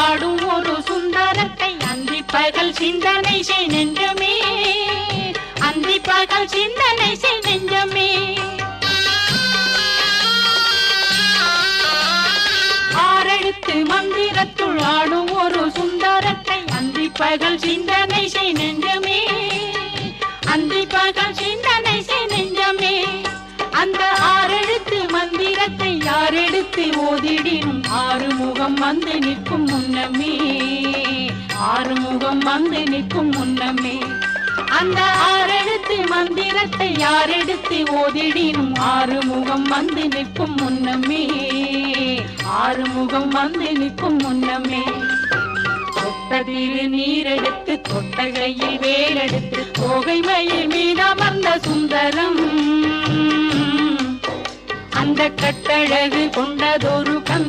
ஆடும் ஒரு சுந்தரத்தை அந்தி பகல் சிந்தனை செய் நெஞ்சமே, அந்தி பகல் சிந்தனை செய் நெஞ்சமே. ஆறெழுத்து மந்திரத்துள் ஆடும் ஒரு சுந்தரத்தை அந்தி பகல் சிந்தனை செய் நெஞ்சமே, அந்தி பகல் சிந்தனை செய் நெஞ்சமே. அந்த ஆறெழுத்து மந்திரத்தை யாரெடுத்து ஓதிடினும் ஆறுமுகம் வந்து நிற்கும் முன்னமே, ஆறுமுகம் வந்து நிற்கும் முன்னமே. அந்த ஆறெழுத்து மந்திரத்தை யாரெடுத்து ஓதிடினும் ஆறுமுகம் வந்து நிற்கும் முன்னமே, ஆறுமுகம் வந்து நிற்கும் முன்னமே. தொட்டதில் நீரெடுத்து தொட்டகையில் வேலெடுத்து தோகை மயில் மீதமர்ந்த சுந்தரம், அந்த கட்டழகு கொண்டதொரு